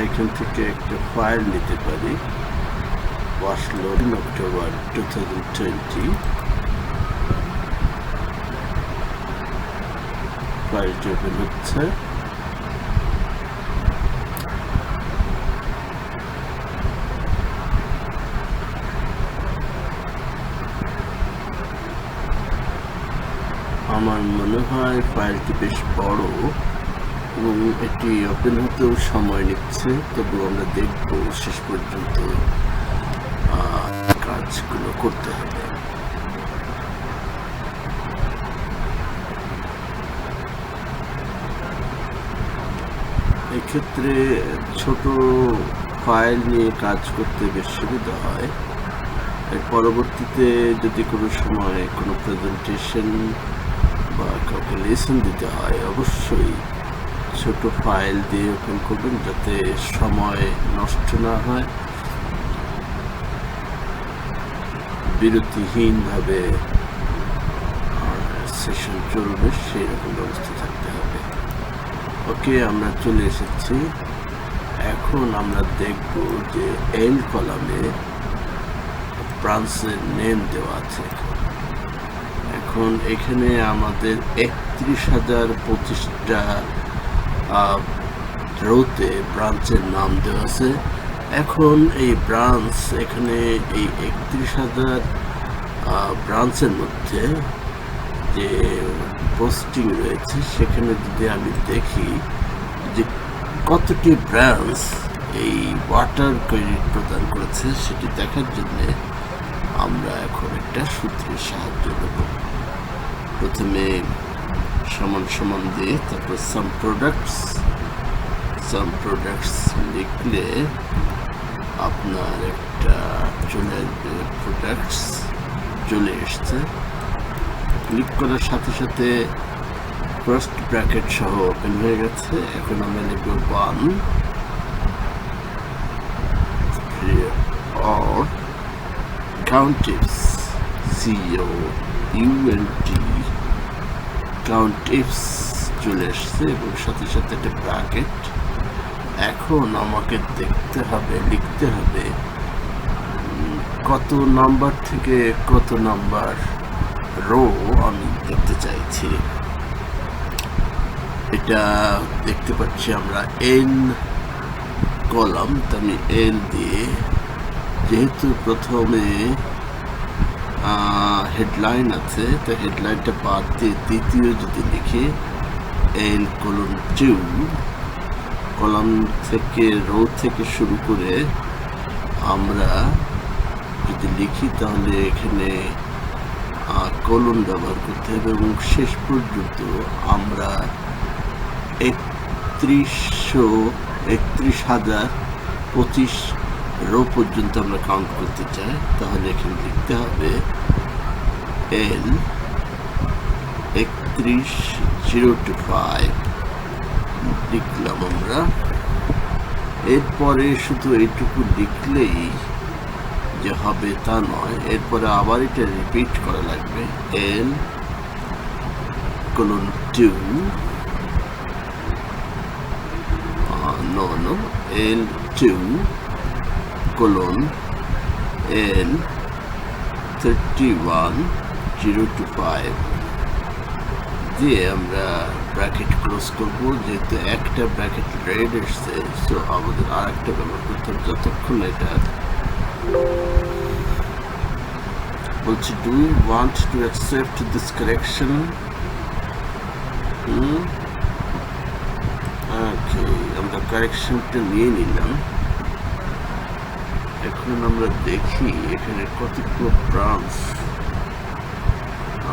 এখান থেকে একটা ফাইল নিতে পারি। was loaded in October 2020. ফাইলটি ওপেন হচ্ছে। আমার মনে হয় ফাইলটি বেশ বড় এবং এটি ওপেন হতেও সময় নিচ্ছে, তবু আমরা দেখব শেষ পর্যন্ত কাজগুলো করতে হবে। এক্ষেত্রে ছোট ফাইল নিয়ে কাজ করতে বেশ সুবিধা হয়। এর পরবর্তীতে যদি কোনো সময় কোনো প্রেজেন্টেশন বা কাউকে লেসন দিতে হয়, অবশ্যই ছোট ফাইল দিয়ে ওপেন করবেন যাতে সময় নষ্ট না হয়, বিরতিহীনভাবে সেশন চলবে সেই রকম ব্যবস্থা থাকতে হবে। ওকে, আমরা চলে এসেছি। এখন আমরা দেখব যে এল কলামে ব্রাঞ্চের নেম দেওয়া আছে। এখন এখানে আমাদের 31,025টা রোতে ব্রাঞ্চের নাম দেওয়া আছে। এখন এই ব্রাঞ্চ, এখানে এই 31,000 ব্রাঞ্চের মধ্যে যে পোস্টিং রয়েছে সেখানে যদি আমি দেখি যে কতটি ব্রাঞ্চ এই ওয়াটার ক্রেডিট প্রদান করেছে সেটি দেখার জন্য আমরা এখন একটা সূত্রের সাহায্য নেব। প্রথমে সমান সমান দিয়ে তারপর সাম প্রোডাক্টস লিখলে আপনার একটা চলে আসবে, প্রোডাক্টস চলে এসছে। ক্লিক করার সাথে সাথে ফার্স্ট ব্র্যাকেট সহ ওপেন হয়ে গেছে। এখন আমরা লিখব 1 or countifs, COUNT countifs চলে এসছে এবং সাথে সাথে একটা ব্র্যাকেট। এখন আমাকে লিখতে হবে কত নাম্বার থেকে কত নাম্বার রো আমি দেখতে চাইছি। এটা দেখতে পাচ্ছি আমরা এন কলাম, তো আমি এল দিয়ে, যেহেতু প্রথমে হেডলাইন আছে তো হেডলাইনটা বাদ দিয়ে দ্বিতীয় যদি লিখি L:2 কলাম থেকে রো থেকে শুরু করে আমরা যদি লিখি তাহলে এখানে কলন ব্যবহার করতে হবে এবং শেষ পর্যন্ত আমরা 31,025 রো পর্যন্ত আমরা কাউন্ট করতে চাই। তাহলে এখানে লিখতে হবে L 31,025 লিখলাম আমরা। এরপরে শুধু এইটুকু লিখলেই যে হবে তা নয়, এরপরে আবার এটা রিপিট করা লাগবে। L:2 L2 L31,025 দিয়ে আমরা ব্র্যাকেট ক্লোজ করবো। যেহেতু একটা ব্র্যাকেট রেড এসছে, সো আমাদের আর একটা ব্যবহার করতে হবে। যতক্ষণ এটা বলছি, do you want to accept this correction? Okay, আমরা কারেকশনটা নিয়ে নিলাম। এখন আমরা দেখি এখানে কতগুলো ব্রাঞ্চ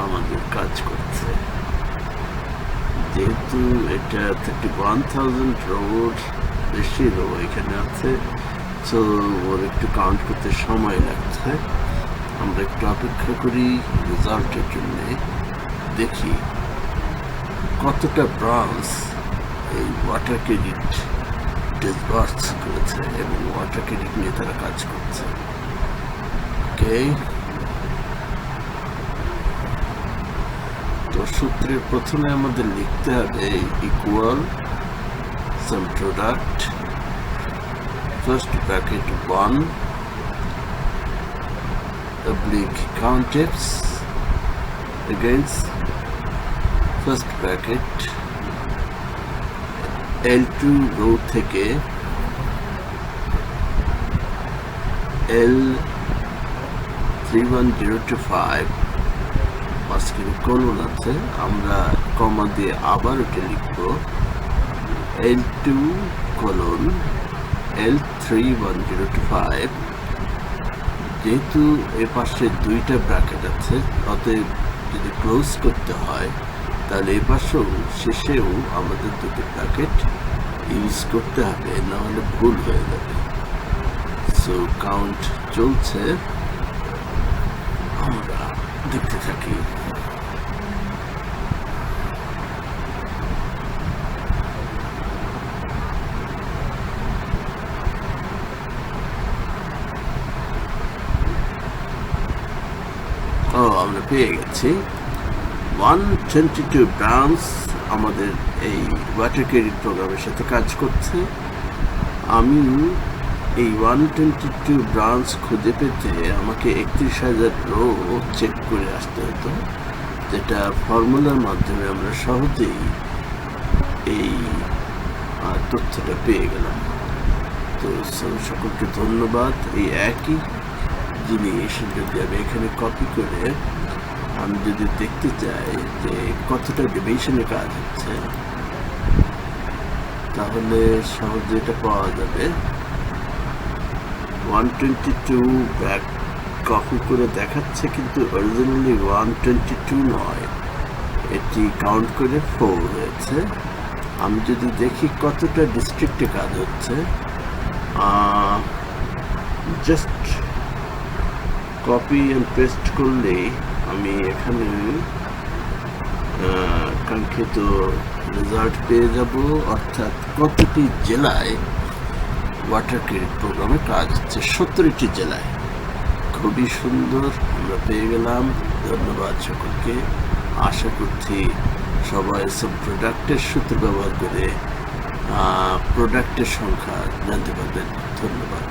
আমাদের কাজ করছে। যেহেতু এটা 31,000 রোড, বেশি রো এখানে আছে, সো ওর একটু কাউন্ট করতে সময় লাগছে। আমরা একটু অপেক্ষা করি রেজাল্টের জন্য, দেখি কতটা ব্রাঞ্চ এই ওয়াটার ক্রেডিট ডিসবার্স করেছে এবং ওয়াটার ক্রেডিট নিয়ে তারা কাজ করছে। ওকে, তো সূত্রের প্রথমে আমাদের লিখতে হবে ইকুয়াল সাম product first bracket 1 oblique countifs against first bracket L2 row থেকে L31025 মাঝখানে কোলন আছে, আমরা কমা দিয়ে আবার ওটা লিখব L2 কোলন L31025। যেহেতু এ পাশে দুইটা ব্র্যাকেট আছে, অতএব যদি ক্লোজ করতে হয় তাহলে এ পাশেও শেষেও আমাদের দুটো ব্র্যাকেট ইউজ করতে হবে, নাহলে ভুল হয়ে যাবে। সো কাউন্ট চলছে, আমরা দেখতে থাকি। আমরা পেয়ে গেছি 122 ব্রাঞ্চ আমাদের এই ওয়াটার ক্রেডিট প্রোগ্রামের সাথে কাজ করছে। আমি এই 122 ব্রাঞ্চ খুঁজে পেতে আমাকে 31,000 রো চেক করে আসতে হতো, যেটা ফর্মুলার মাধ্যমে আমরা সহজেই এই তথ্যটা পেয়ে গেলাম। তো সকলকে ধন্যবাদ। এই একই জিনিস যদি আমি এখানে কপি করে আমি যদি দেখতে চাই যে কতটা ডিভিশনে কাজ হচ্ছে, তাহলে সহজে এটা পাওয়া যাবে। 122 ব্যাক কপি করে দেখাচ্ছে, কিন্তু অরিজিনালি 122 নয়, এটি কাউন্ট করে 4 হয়েছে। আমি যদি দেখি কতটা ডিস্ট্রিক্টে কাজ হচ্ছে, জাস্ট কপি অ্যান্ড পেস্ট করলেই আমি এখানে কাঙ্ক্ষিত রেজাল্ট পেয়ে যাব, অর্থাৎ কতটি জেলায় ওয়াটার ক্রেডিট প্রোগ্রামে কাজ হচ্ছে। 17টি জেলায়। খুবই সুন্দর, আমরা পেয়ে গেলাম। ধন্যবাদ সকলকে। আশা করছি সবাই সব প্রোডাক্টের সূত্র ব্যবহার করে প্রোডাক্টের সংখ্যা জানতে পারবেন। ধন্যবাদ।